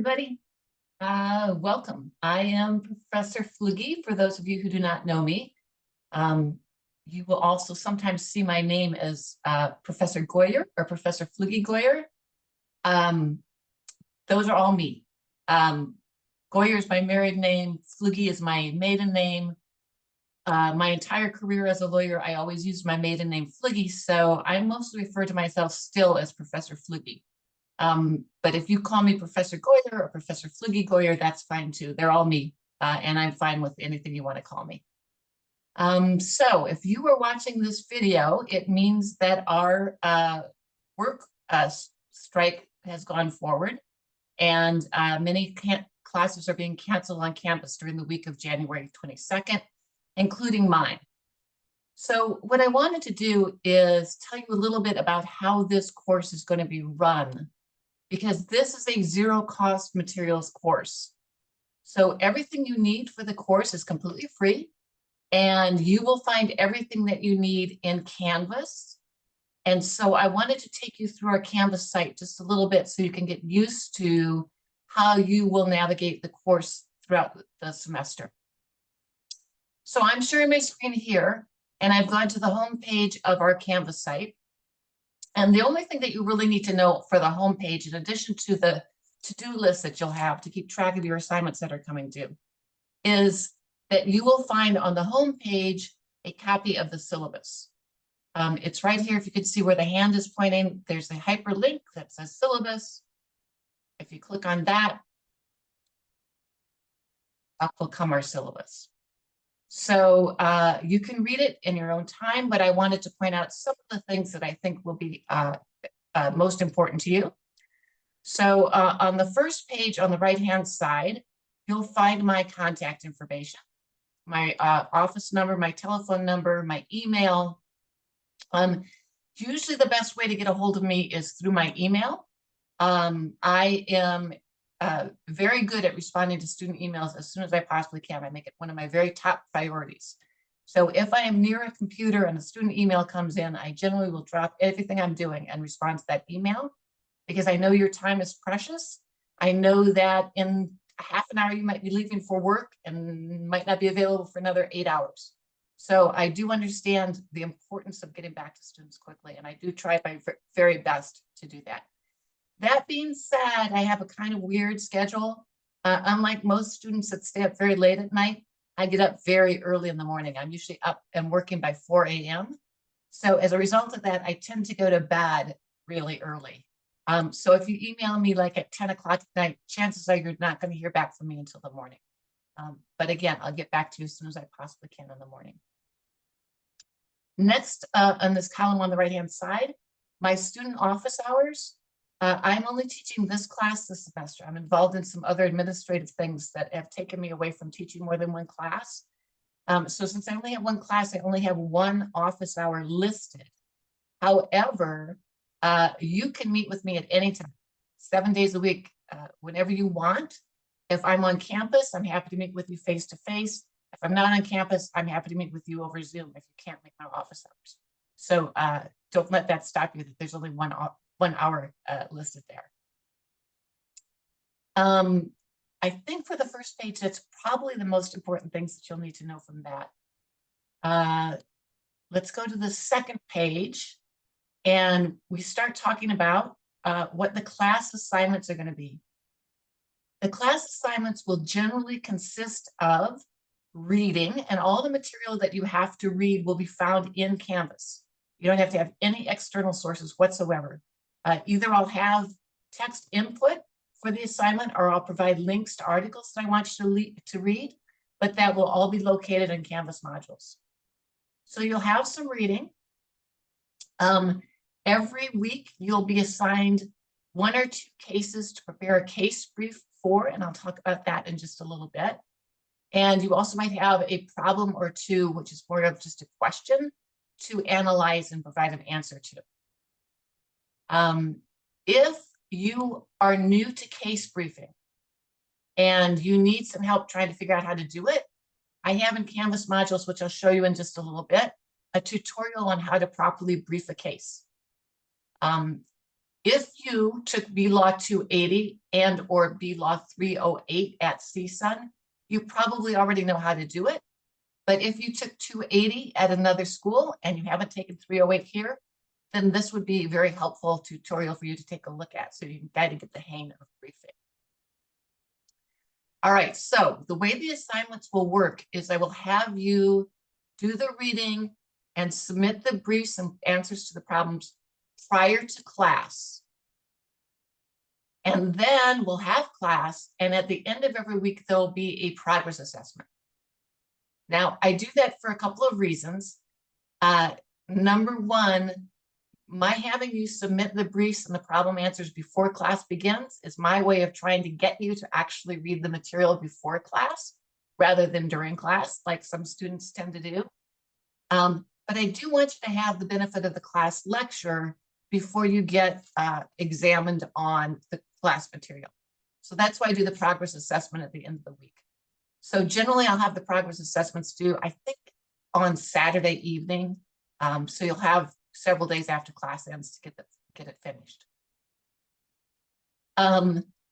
Everybody, welcome. I am Professor Flugie, for those of you who do not know me. Um, you will also sometimes see my name as Professor Goyer or Professor Flugie Goyer. Um, those are all me. Goyer is my married name. Flugie is my maiden name. My entire career as a lawyer, I always used my maiden name Flugie, so I mostly refer to myself still as Professor Flugie. But if you call me Professor Goyer or Professor Flugie Goyer, that's fine too. They're all me, and I'm fine with anything you want to call me. So if you were watching this video, it means that our work strike has gone forward, and many classes are being canceled on campus during the week of January 22nd, including mine. So what I wanted to do is tell you a little bit about how this course is going to be run, because this is a zero cost materials course. So everything you need for the course is completely free, and you will find everything that you need in Canvas. And so I wanted to take you through our Canvas site just a little bit so you can get used to how you will navigate the course throughout the semester. So I'm sharing my screen here, and I've gone to the home page of our Canvas site. And the only thing that you really need to know for the home page, in addition to the to-do list that you'll have to keep track of your assignments that are coming due, is that you will find on the home page a copy of the syllabus. It's right here. If you can see where the hand is pointing, there's a hyperlink that says syllabus. If you click on that, up will come our syllabus. So you can read it in your own time, but I wanted to point out some of the things that I think will be most important to you. So on the first page on the right-hand side, you'll find my contact information, my office number, my telephone number, my email. Usually the best way to get a hold of me is through my email. I am very good at responding to student emails as soon as I possibly can. I make it one of my very top priorities. So if I am near a computer and a student email comes in, I generally will drop everything I'm doing and respond to that email, because I know your time is precious. I know that in half an hour you might be leaving for work and might not be available for another 8 hours. So I do understand the importance of getting back to students quickly, and I do try my very best to do that. That being said, I have a kind of weird schedule. Unlike most students that stay up very late at night, I get up very early in the morning. I'm usually up and working by 4 a.m. So as a result of that, I tend to go to bed really early. So if you email me like at 10 o'clock at night, chances are you're not going to hear back from me until the morning. But again, I'll get back to you as soon as I possibly can in the morning. Next, on this column on the right-hand side, my student office hours. I'm only teaching this class this semester. I'm involved in some other administrative things that have taken me away from teaching more than one class. So since I only have one class, I only have one office hour listed. However, you can meet with me at any time, 7 days a week, whenever you want. If I'm on campus, I'm happy to meet with you face to face. If I'm not on campus, I'm happy to meet with you over Zoom if you can't make my office hours. So don't let that stop you that there's only 1 hour listed there. I think for the first page, that's probably the most important things that you'll need to know from that. Let's go to the second page, and we start talking about what the class assignments are going to be. The class assignments will generally consist of reading, and all the material that you have to read will be found in Canvas. You don't have to have any external sources whatsoever. Either I'll have text input for the assignment, or I'll provide links to articles that I want you to read, but that will all be located in Canvas modules. So you'll have some reading. Every week you'll be assigned 1 or 2 cases to prepare a case brief for, and I'll talk about that in just a little bit. And you also might have a problem or two, which is more of just a question to analyze and provide an answer to. If you are new to case briefing and you need some help trying to figure out how to do it, I have in Canvas modules, which I'll show you in just a little bit, a tutorial on how to properly brief a case. If you took BLAW 280 and or BLAW 308 at CSUN, you probably already know how to do it. But if you took 280 at another school and you haven't taken 308 here, then this would be a very helpful tutorial for you to take a look at so you can kind of get the hang of briefing. All right, so the way the assignments will work is I will have you do the reading and submit the briefs and answers to the problems prior to class. And then we'll have class, and at the end of every week, there'll be a progress assessment. Now, I do that for a couple of reasons. Number one, my having you submit the briefs and the problem answers before class begins is my way of trying to get you to actually read the material before class rather than during class, like some students tend to do. But I do want you to have the benefit of the class lecture before you get examined on the class material. So that's why I do the progress assessment at the end of the week. So generally I'll have the progress assessments due, I think, on Saturday evening. So you'll have several days after class ends to get it finished.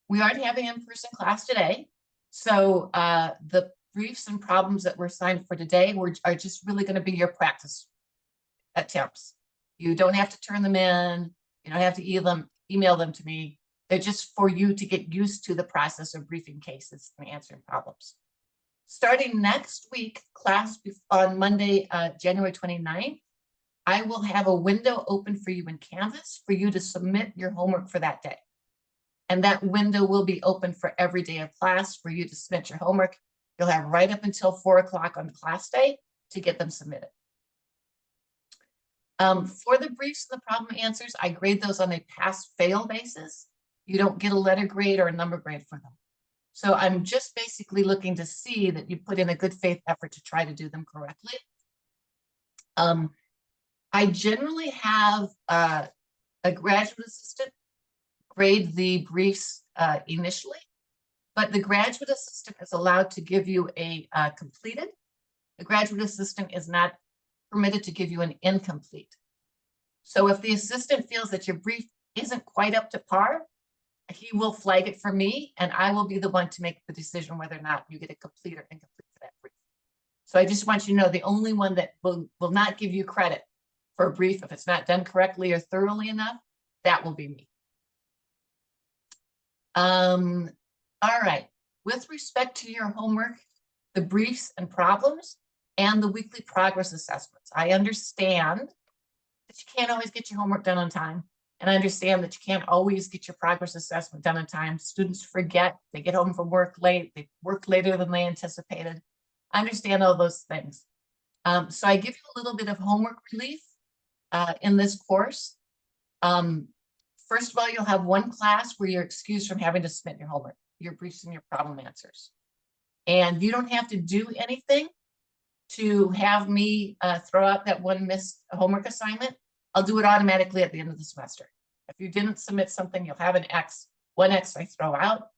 We aren't having in-person class today. So the briefs and problems that were assigned for today are just really going to be your practice attempts. You don't have to turn them in. You don't have to email them to me. They're just for you to get used to the process of briefing cases and answering problems. Starting next week, class on Monday, January 29th, I will have a window open for you in Canvas for you to submit your homework for that day. And that window will be open for every day of class for you to submit your homework. You'll have right up until 4 o'clock on class day to get them submitted. For the briefs and the problem answers, I grade those on a pass-fail basis. You don't get a letter grade or a number grade for them. So I'm just basically looking to see that you put in a good faith effort to try to do them correctly. I generally have a graduate assistant grade the briefs initially, but the graduate assistant is allowed to give you a completed. The graduate assistant is not permitted to give you an incomplete. So if the assistant feels that your brief isn't quite up to par, he will flag it for me, and I will be the one to make the decision whether or not you get a complete or incomplete for that brief. So I just want you to know the only one that will not give you credit for a brief if it's not done correctly or thoroughly enough, that will be me. All right, with respect to your homework, the briefs and problems, and the weekly progress assessments, I understand that you can't always get your homework done on time. And I understand that you can't always get your progress assessment done on time. Students forget, they get home from work late, they work later than they anticipated. I understand all those things. So I give you a little bit of homework relief in this course. First of all, you'll have one class where you're excused from having to submit your homework, your briefs and your problem answers. And you don't have to do anything to have me throw out that one missed homework assignment. I'll do it automatically at the end of the semester. If you didn't submit something, you'll have an X, one X I throw out.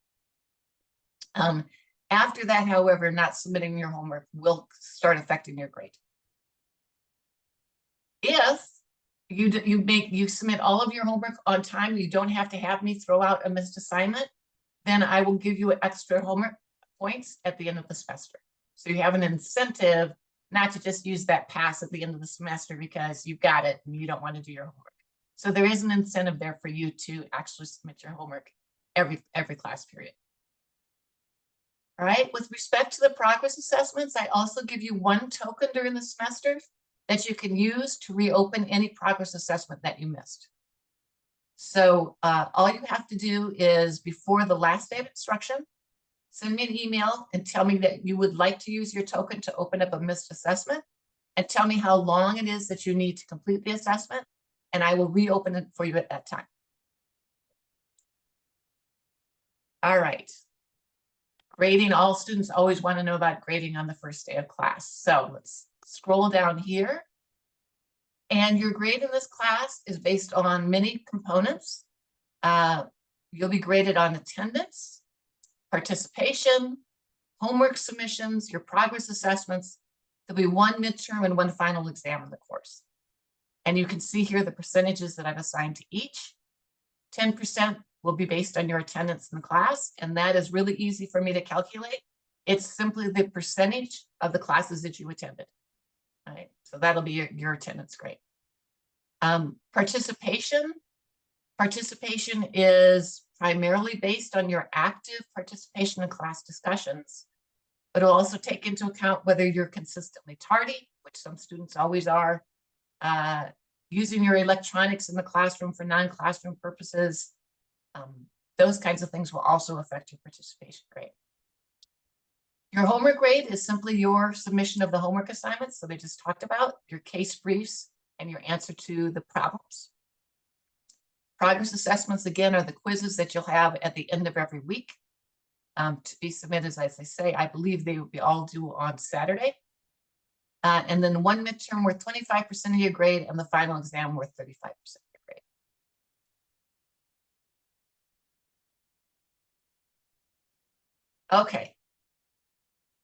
After that, however, not submitting your homework will start affecting your grade. If you submit all of your homework on time, you don't have to have me throw out a missed assignment, then I will give you extra homework points at the end of the semester. So you have an incentive not to just use that pass at the end of the semester because you've got it and you don't want to do your homework. So there is an incentive there for you to actually submit your homework every class period. All right, with respect to the progress assessments, I also give you one token during the semester that you can use to reopen any progress assessment that you missed. So all you have to do is before the last day of instruction, send me an email and tell me that you would like to use your token to open up a missed assessment and tell me how long it is that you need to complete the assessment, and I will reopen it for you at that time. All right. Grading, all students always want to know about grading on the first day of class. So let's scroll down here. And your grade in this class is based on many components. You'll be graded on attendance, participation, homework submissions, your progress assessments. There'll be one midterm and one final exam in the course. And you can see here the percentages that I've assigned to each. 10% will be based on your attendance in the class, and that is really easy for me to calculate. It's simply the percentage of the classes that you attended. All right, so that'll be your attendance grade. Participation is primarily based on your active participation in class discussions, but it'll also take into account whether you're consistently tardy, which some students always are, using your electronics in the classroom for non-classroom purposes. Those kinds of things will also affect your participation grade. Your homework grade is simply your submission of the homework assignments, so they just talked about, your case briefs, and your answer to the problems. Progress assessments, again, are the quizzes that you'll have at the end of every week to be submitted, as I say. I believe they will be all due on Saturday. And then one midterm worth 25% of your grade, and the final exam worth 35% of your grade. Okay.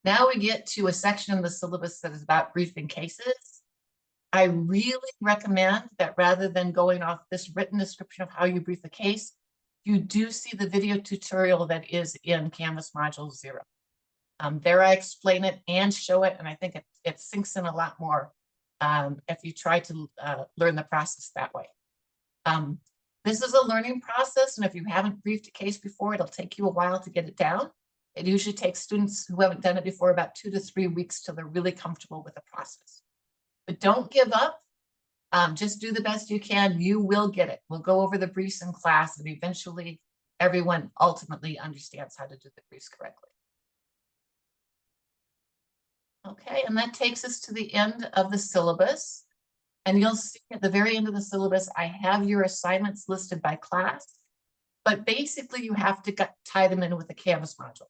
Now we get to a section of the syllabus that is about briefing cases. I really recommend that rather than going off this written description of how you brief a case, you do see the video tutorial that is in Canvas Module 0. There I explain it and show it, and I think it sinks in a lot more if you try to learn the process that way. This is a learning process, and if you haven't briefed a case before, it'll take you a while to get it down. It usually takes students who haven't done it before about 2 to 3 weeks till they're really comfortable with the process. But don't give up. Just do the best you can. You will get it. We'll go over the briefs in class, and eventually everyone ultimately understands how to do the briefs correctly. Okay, and that takes us to the end of the syllabus. And you'll see at the very end of the syllabus, I have your assignments listed by class, but basically you have to tie them in with the Canvas module,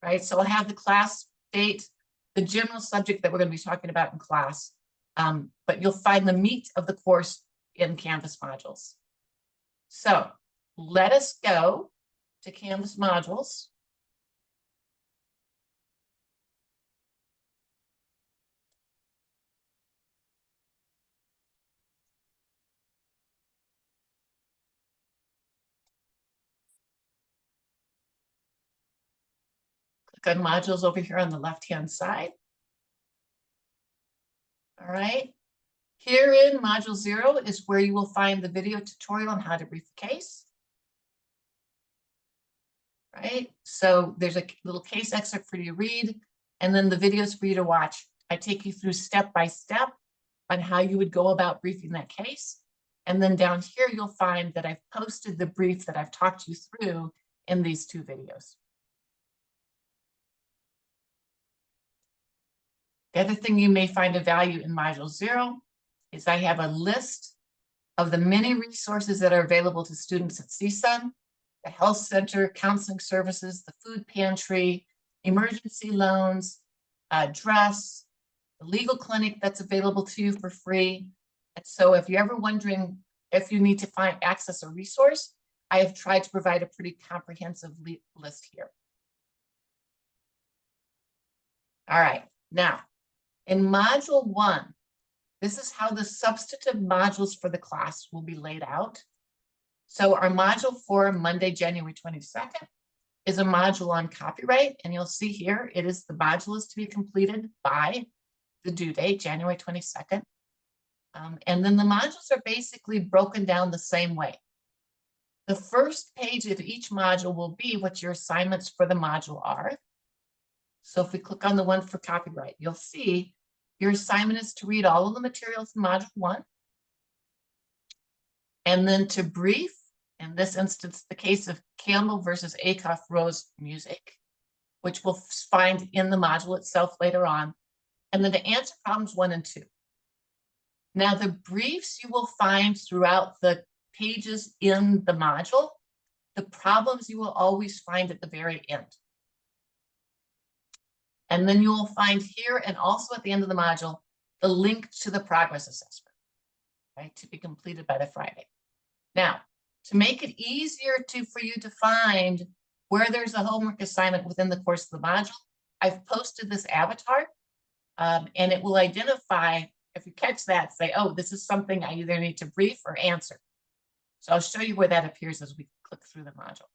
right? So I'll have the class date, the general subject that we're going to be talking about in class, but you'll find the meat of the course in Canvas modules. So let us go to Canvas modules. Click on modules over here on the left-hand side. All right. Here in Module 0 is where you will find the video tutorial on how to brief a case. Right? So there's a little case excerpt for you to read, and then the videos for you to watch. I take you through step by step on how you would go about briefing that case. And then down here, you'll find that I've posted the brief that I've talked you through in these 2 videos. The other thing you may find of value in Module 0 is I have a list of the many resources that are available to students at CSUN, the health center, counseling services, the food pantry, emergency loans, dress, the legal clinic that's available to you for free. And so if you're ever wondering if you need to access a resource, I have tried to provide a pretty comprehensive list here. All right, now in Module 1, this is how the substantive modules for the class will be laid out. So our Module 4, Monday, January 22nd, is a module on copyright. And you'll see here, it is the module is to be completed by the due date, January 22nd. And then the modules are basically broken down the same way. The first page of each module will be what your assignments for the module are. So if we click on the one for copyright, you'll see your assignment is to read all of the materials in Module 1. And then to brief, in this instance, the case of Campbell versus Acuff Rose music, which we'll find in the module itself later on. And then to answer problems 1 and 2. Now, the briefs you will find throughout the pages in the module. The problems you will always find at the very end. And then you will find here and also at the end of the module, the link to the progress assessment, right, to be completed by the Friday. Now, to make it easier for you to find where there's a homework assignment within the course of the module, I've posted this avatar, and it will identify, if you catch that, say, oh, this is something I either need to brief or answer. So I'll show you where that appears as we click through the module.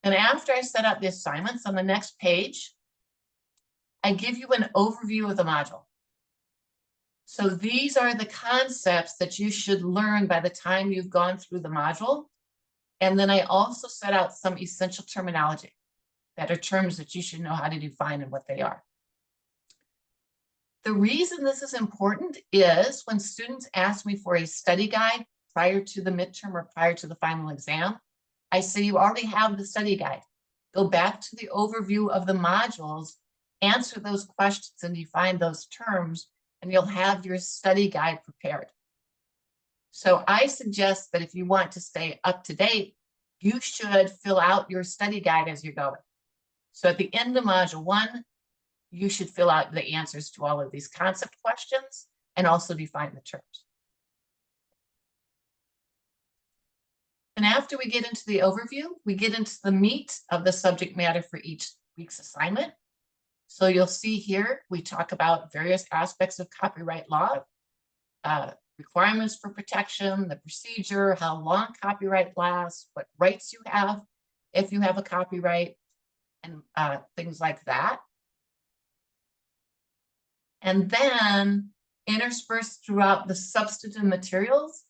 And after I set up the assignments on the next page, I give you an overview of the module. So these are the concepts that you should learn by the time you've gone through the module. And then I also set out some essential terminology that are terms that you should know how to define and what they are. The reason this is important is when students ask me for a study guide prior to the midterm or prior to the final exam, I say you already have the study guide. Go back to the overview of the modules, answer those questions and define those terms, and you'll have your study guide prepared. So I suggest that if you want to stay up to date, you should fill out your study guide as you're going. So at the end of module 1, you should fill out the answers to all of these concept questions and also define the terms. And after we get into the overview, we get into the meat of the subject matter for each week's assignment. So you'll see here, we talk about various aspects of copyright law, requirements for protection, the procedure, how long copyright lasts, what rights you have if you have a copyright, and things like that. And then interspersed throughout the substantive materials,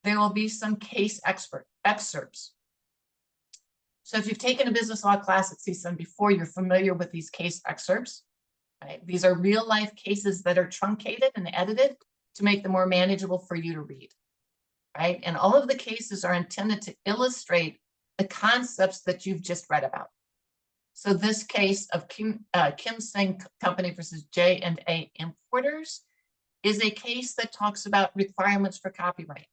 there will be some case excerpts. So if you've taken a business law class at CSUN before, you're familiar with these case excerpts. Right? These are real life cases that are truncated and edited to make them more manageable for you to read. Right? And all of the cases are intended to illustrate the concepts that you've just read about. So this case of Kim Seng Company versus J&A Importers is a case that talks about requirements for copyright,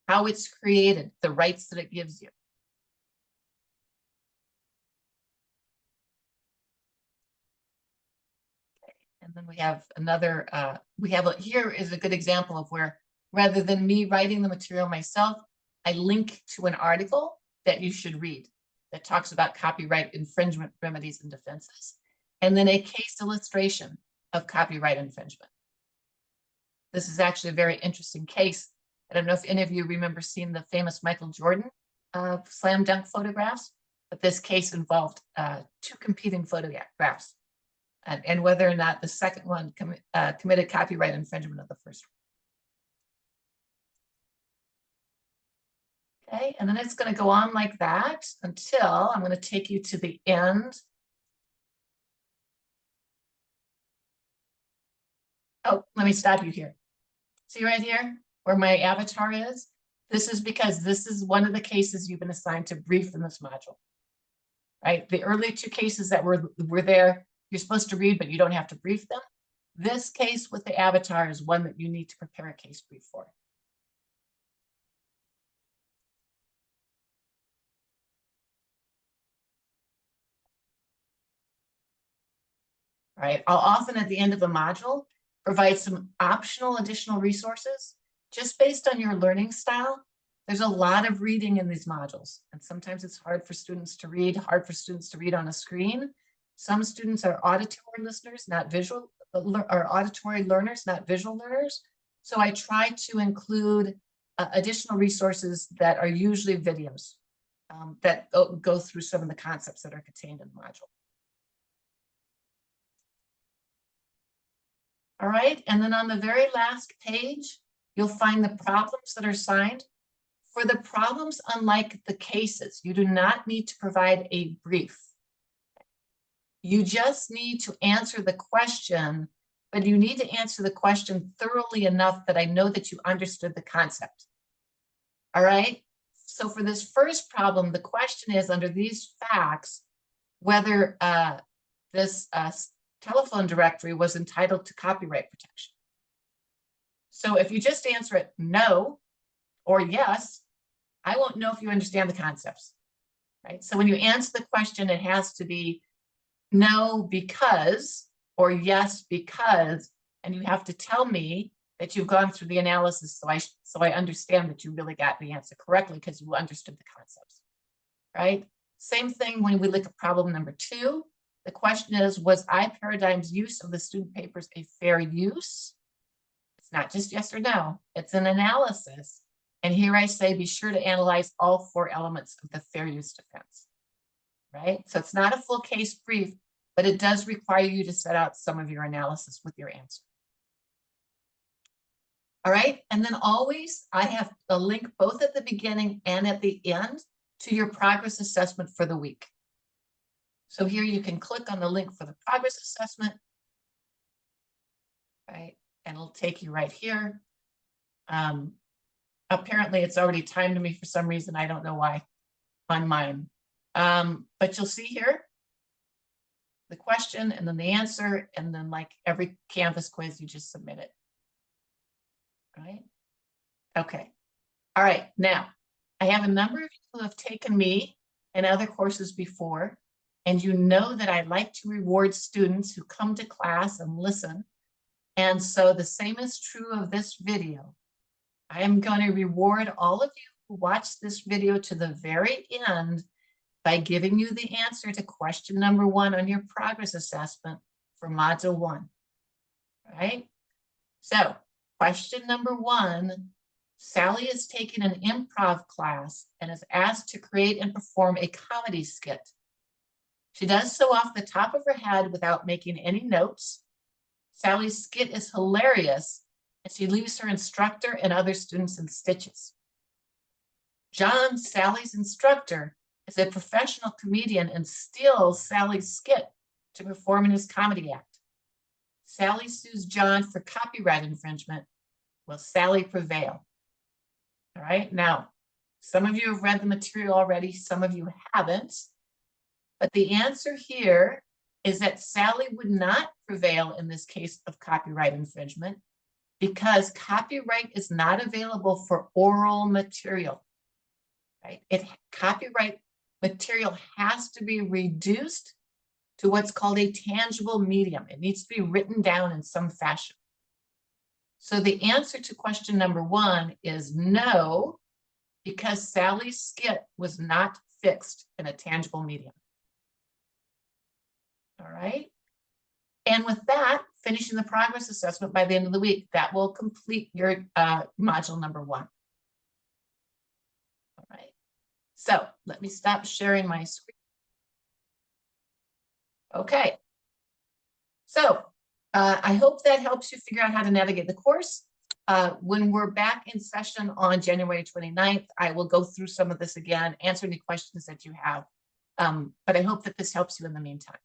how it's created, the rights that it gives you. Okay. And then we have another, here is a good example of where, rather than me writing the material myself, I link to an article that you should read that talks about copyright infringement remedies and defenses, and then a case illustration of copyright infringement. This is actually a very interesting case. I don't know if any of you remember seeing the famous Michael Jordan slam dunk photographs, but this case involved 2 competing photographs and whether or not the second one committed copyright infringement of the first one. Okay, and then it's going to go on like that until I'm going to take you to the end. Oh, let me stop you here. See right here where my avatar is? This is because this is one of the cases you've been assigned to brief in this module. Right? The early 2 cases that were there, you're supposed to read, but you don't have to brief them. This case with the avatar is one that you need to prepare a case brief for. Right? I'll often at the end of a module provide some optional additional resources just based on your learning style. There's a lot of reading in these modules, and sometimes it's hard for students to read, on a screen. Some students are auditory listeners, not visual, or auditory learners, not visual learners. So I try to include additional resources that are usually videos that go through some of the concepts that are contained in the module. All right, and then on the very last page, you'll find the problems that are assigned. For the problems, unlike the cases, you do not need to provide a brief. You just need to answer the question, but you need to answer the question thoroughly enough that I know that you understood the concept. All right, so for this first problem, the question is, under these facts, whether this telephone directory was entitled to copyright protection. So if you just answer it no or yes, I won't know if you understand the concepts, right? So when you answer the question, it has to be no because or yes because, and you have to tell me that you've gone through the analysis so I understand that you really got the answer correctly because you understood the concepts, right? Same thing when we look at problem number 2. The question is, was iParadigm's use of the student papers a fair use? It's not just yes or no, it's an analysis. And here I say, be sure to analyze all 4 elements of the fair use defense, right? So it's not a full case brief, but it does require you to set out some of your analysis with your answer. All right, and then always I have a link both at the beginning and at the end to your progress assessment for the week. So here you can click on the link for the progress assessment, right? And it'll take you right here. Apparently it's already timed me for some reason. I don't know why on mine. But you'll see here the question and then the answer, and then like every Canvas quiz, you just submit it. Right? Okay. All right. Now, I have a number of you who have taken me and other courses before, and you know that I like to reward students who come to class and listen. And so the same is true of this video. I am going to reward all of you who watch this video to the very end by giving you the answer to question number 1 on your progress assessment for Module 1. All right? So, question number 1, Sally is taking an improv class and is asked to create and perform a comedy skit. She does so off the top of her head without making any notes. Sally's skit is hilarious, and she leaves her instructor and other students in stitches. John, Sally's instructor, is a professional comedian and steals Sally's skit to perform in his comedy act. Sally sues John for copyright infringement. Will Sally prevail? All right, now, some of you have read the material already, some of you haven't. But the answer here is that Sally would not prevail in this case of copyright infringement because copyright is not available for oral material, right? Copyright material has to be reduced to what's called a tangible medium. It needs to be written down in some fashion. So the answer to question number 1 is no, because Sally's skit was not fixed in a tangible medium. All right. And with that, finishing the progress assessment by the end of the week, that will complete your module number 1. All right. So let me stop sharing my screen. Okay. So I hope that helps you figure out how to navigate the course. When we're back in session on January 29th, I will go through some of this again, answer any questions that you have. But I hope that this helps you in the meantime.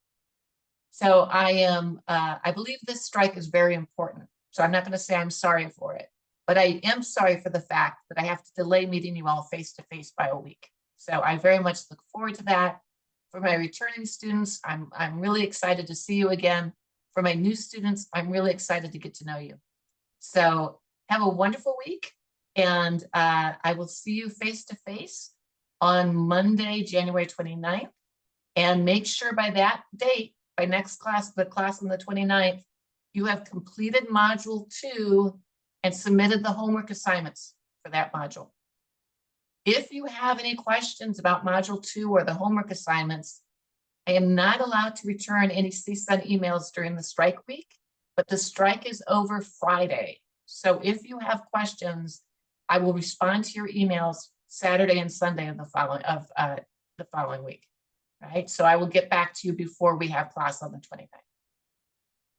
So I believe this strike is very important. So I'm not going to say I'm sorry for it, but I am sorry for the fact that I have to delay meeting you all face-to-face by a week. So I very much look forward to that. For my returning students, I'm really excited to see you again. For my new students, I'm really excited to get to know you. So have a wonderful week, and I will see you face-to-face on Monday, January 29th. And make sure by that date, by next class, the class on the 29th, you have completed module 2 and submitted the homework assignments for that module. If you have any questions about module 2 or the homework assignments, I am not allowed to return any CSUN emails during the strike week, but the strike is over Friday. So if you have questions, I will respond to your emails Saturday and Sunday of the following week. Right, so I will get back to you before we have class on the 29th.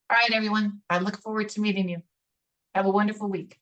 All right, everyone, I look forward to meeting you. Have a wonderful week.